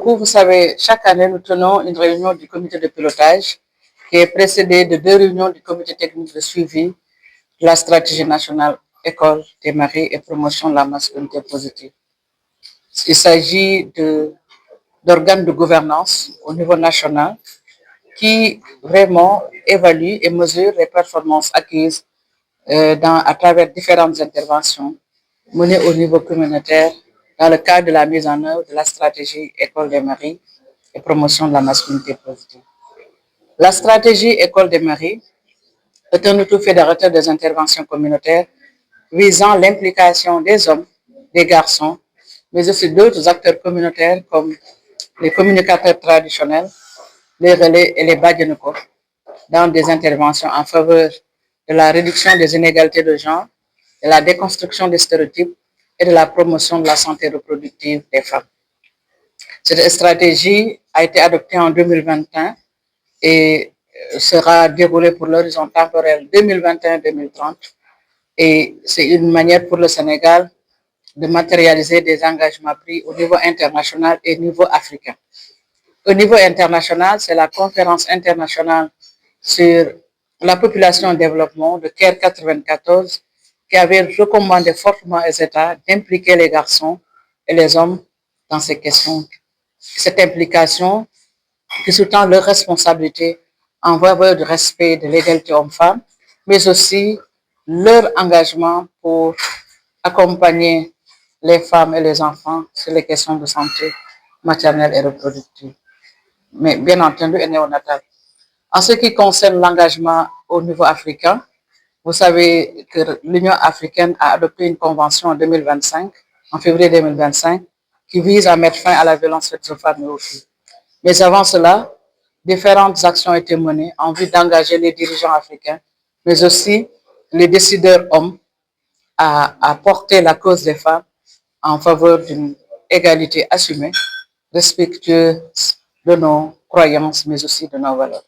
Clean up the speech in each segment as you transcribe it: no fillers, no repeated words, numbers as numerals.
beaucoup. Vous savez, chaque année, nous tenons une réunion du comité de pilotage qui est précédée de 2 réunions du comité technique de suivi de la stratégie nationale École des maris et promotion de la masculinité positive. Il s'agit d'organes de gouvernance au niveau national qui vraiment évaluent et mesurent les performances acquises à travers différentes interventions menées au niveau communautaire dans le cadre de la mise en œuvre de la stratégie École des maris et promotion de la masculinité positive. La stratégie École des maris est un outil fédérateur des interventions communautaires visant l'implication des hommes, des garçons, mais aussi d'autres acteurs communautaires comme les communicateurs traditionnels, les relais et les badjanoko dans des interventions en faveur de la réduction des inégalités de genre, de la déconstruction des stéréotypes et de la promotion de la santé reproductive des femmes. Cette stratégie a été adoptée en 2021 et sera déroulée pour l'horizon temporel 2021-2030. Et c'est une manière pour le Sénégal de matérialiser des engagements pris au niveau international et au niveau africain. Au niveau international, c'est la conférence internationale sur la population en développement de Caire 94 qui avait recommandé fortement aux États d'impliquer les garçons et les hommes dans ces questions. Cette implication qui sous-tend leur responsabilité en faveur du respect de l'égalité homme-femme, mais aussi leur engagement pour accompagner les femmes et les enfants sur les questions de santé maternelle et reproductive, mais bien entendu et néonatale. En ce qui concerne l'engagement au niveau africain, vous savez que l'Union africaine a adopté une convention en 2025, en février 2025, qui vise à mettre fin à la violence faite aux femmes et aux filles. Mais avant cela, différentes actions ont été menées en vue d'engager les dirigeants africains, mais aussi les décideurs hommes à porter la cause des femmes en faveur d'une égalité assumée, respectueuse de nos croyances, mais aussi de nos valeurs.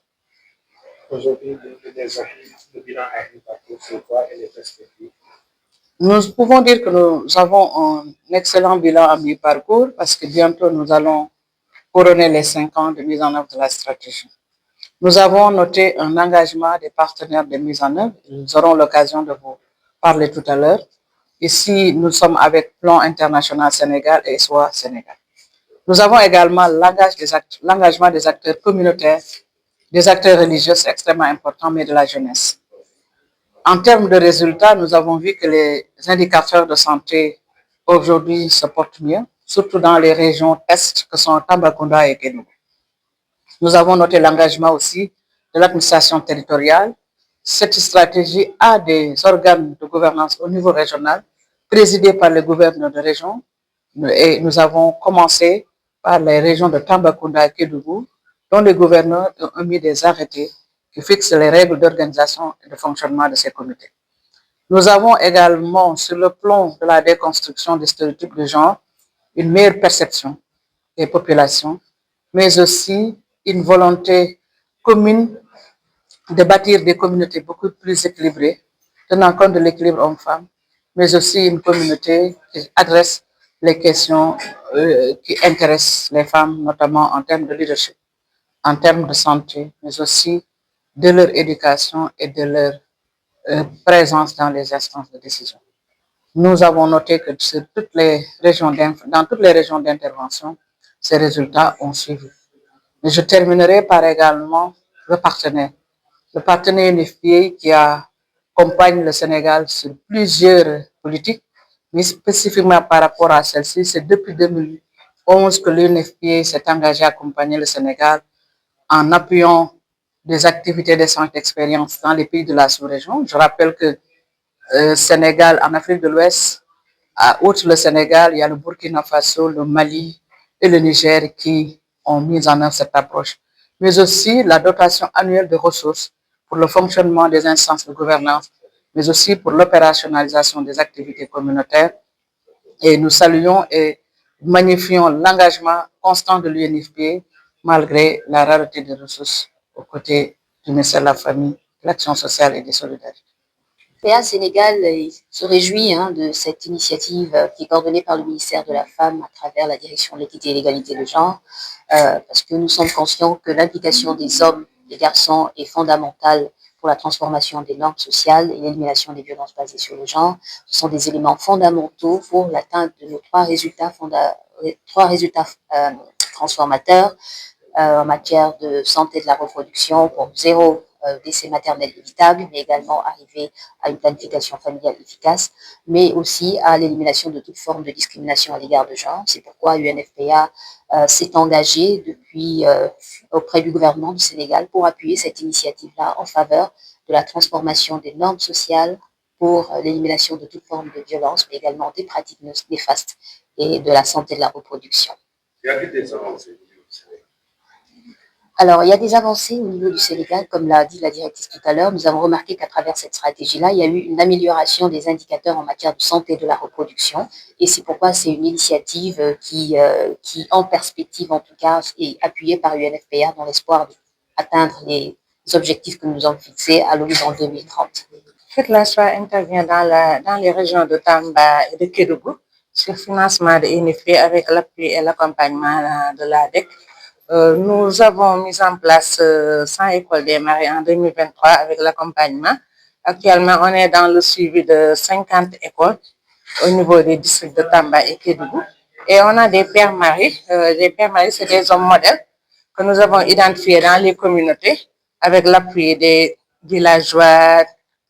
Aujourd'hui, le bilan a été parcouru sur quoi et les perspectives? Nous pouvons dire que nous avons un excellent bilan à mi-parcours parce que bientôt nous allons couronner les 5 ans de mise en œuvre de la stratégie. Nous avons noté un engagement des partenaires de mise en œuvre. Nous aurons l'occasion de vous parler tout à l'heure. Ici, nous sommes avec Plan International Sénégal et SOA Sénégal. Nous avons également l'engagement des acteurs communautaires, des acteurs religieux, c'est extrêmement important, mais de la jeunesse. En termes de résultats, nous avons vu que les indicateurs de santé aujourd'hui se portent mieux, surtout dans les régions est que sont Tambacounda et Kédougou. Nous avons noté l'engagement aussi de l'administration territoriale. Cette stratégie a des organes de gouvernance au niveau régional, présidés par les gouverneurs de région. Et nous avons commencé par les régions de Tambacounda et Kédougou, dont les gouverneurs ont mis des arrêtés qui fixent les règles d'organisation et de fonctionnement de ces comités. Nous avons également, sur le plan de la déconstruction des stéréotypes de genre, une meilleure perception des populations, mais aussi une volonté commune de bâtir des communautés beaucoup plus équilibrées, tenant compte de l'équilibre homme-femme, mais aussi une communauté qui adresse les questions qui intéressent les femmes, notamment en termes de leadership, en termes de santé, mais aussi de leur éducation et de leur présence dans les instances de décision. Nous avons noté que dans toutes les régions d'intervention, ces résultats ont suivi. Mais je terminerai par également le partenaire. Le partenaire UNFPA qui accompagne le Sénégal sur plusieurs politiques, mais spécifiquement par rapport à celle-ci, c'est depuis 2011 que l'UNFPA s'est engagé à accompagner le Sénégal en appuyant des activités de centres d'expérience dans les pays de la sous-région. Je rappelle que Sénégal, en Afrique de l'Ouest, outre le Sénégal, il y a le Burkina Faso, le Mali et le Niger qui ont mis en œuvre cette approche, mais aussi la dotation annuelle de ressources pour le fonctionnement des instances de gouvernance, mais aussi pour l'opérationnalisation des activités communautaires. Et nous saluons et magnifions l'engagement constant de l'UNFPA malgré la rareté des ressources aux côtés du ministère de la Famille, de l'Action sociale et des solidarités. PA Sénégal se réjouit de cette initiative qui est coordonnée par le ministère de la Femme à travers la direction de l'équité et l'égalité de genre, parce que nous sommes conscients que l'implication des hommes, des garçons est fondamentale pour la transformation des normes sociales et l'élimination des violences basées sur le genre. Ce sont des éléments fondamentaux pour l'atteinte de nos trois résultats transformateurs en matière de santé de la reproduction pour zéro décès maternel évitable, mais également arriver à une planification familiale efficace, mais aussi à l'élimination de toute forme de discrimination à l'égard de genre. C'est pourquoi UNFPA s'est engagé depuis auprès du gouvernement du Sénégal pour appuyer cette initiative-là en faveur de la transformation des normes sociales pour l'élimination de toute forme de violence, mais également des pratiques néfastes et de la santé de la reproduction. Y a-t-il des avancées? Alors, il y a des avancées au niveau du Sénégal, comme l'a dit la directrice tout à l'heure. Nous avons remarqué qu'à travers cette stratégie-là, il y a eu une amélioration des indicateurs en matière de santé de la reproduction. Et c'est pourquoi c'est une initiative qui, en perspective en tout cas, est appuyée par UNFPA dans l'espoir d'atteindre les objectifs que nous avons fixés à l'horizon 2030. Cette LASFA intervient dans les régions de Tamba et de Kédougou sur le financement de l'UNFPA avec l'appui et l'accompagnement de l'ADEC. Nous avons mis en place 100 écoles des maris en 2023 avec l'accompagnement. Actuellement, on est dans le suivi de 50 écoles au niveau des districts de Tamba et Kédougou. Et on a des pères maris. Les pères maris, c'est des hommes modèles que nous avons identifiés dans les communautés avec l'appui des villageois,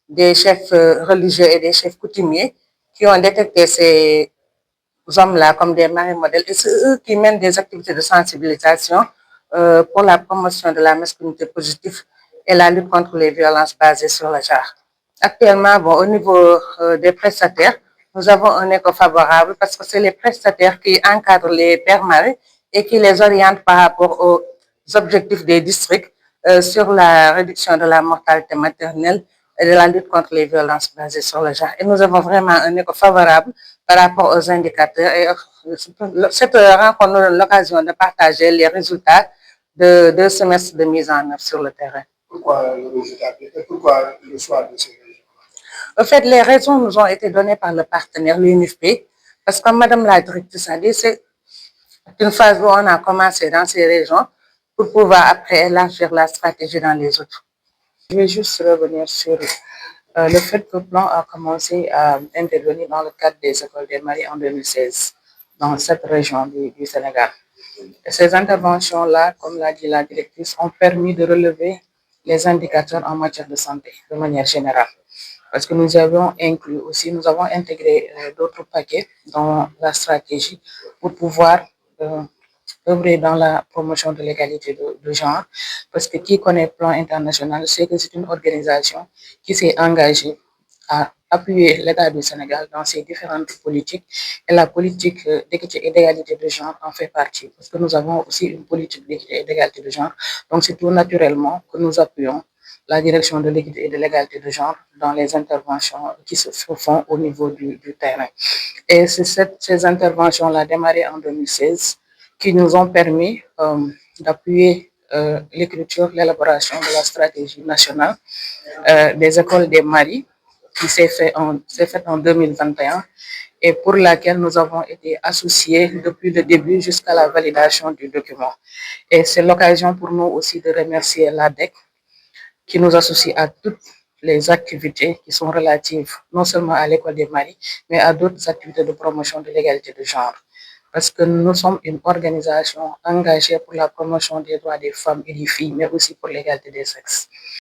des chefs religieux et des chefs coutumiers qui ont détecté ces hommes-là comme des maris modèles. Et c'est eux qui mènent des activités de sensibilisation pour la promotion de la masculinité positive et la lutte contre les violences basées sur le genre. Actuellement, au niveau des prestataires, nous avons un écho favorable parce que c'est les prestataires qui encadrent les pères maris et qui les orientent par rapport aux objectifs des districts sur la réduction de la mortalité maternelle et de la lutte contre les violences basées sur le genre. Et nous avons vraiment un écho favorable par rapport aux indicateurs. Et cette rencontre nous donne l'occasion de partager les résultats de 2 semestres de mise en œuvre sur le terrain. Pourquoi le résultat et pourquoi le choix de ces régions? En fait, les raisons nous ont été données par le partenaire, l'UNFP, parce que comme Madame la directrice a dit, c'est une phase où on a commencé dans ces régions pour pouvoir après élargir la stratégie dans les autres. Je vais juste revenir sur le fait que le plan a commencé à intervenir dans le cadre des écoles des maris en 2016 dans cette région du Sénégal. Et ces interventions-là, comme l'a dit la directrice, ont permis de relever les indicateurs en matière de santé de manière générale. Parce que nous avons inclus aussi, nous avons intégré d'autres paquets dans la stratégie pour pouvoir œuvrer dans la promotion de l'égalité de genre. Parce que qui connaît le plan international sait que c'est une organisation qui s'est engagée à appuyer l'État du Sénégal dans ses différentes politiques et la politique d'équité et d'égalité de genre en fait partie parce que nous avons aussi une politique d'équité et d'égalité de genre. Donc c'est tout naturellement que nous appuyons la direction de l'équité et de l'égalité de genre dans les interventions qui se font au niveau du terrain. Et c'est ces interventions-là démarrées en 2016 qui nous ont permis d'appuyer l'écriture, l'élaboration de la stratégie nationale des écoles des maris qui s'est faite en 2021 et pour laquelle nous avons été associés depuis le début jusqu'à la validation du document. Et c'est l'occasion pour nous aussi de remercier l'ADEC qui nous associe à toutes les activités qui sont relatives non seulement à l'école des maris, mais à d'autres activités de promotion de l'égalité de genre. Parce que nous sommes une organisation engagée pour la promotion des droits des femmes et des filles, mais aussi pour l'égalité des sexes.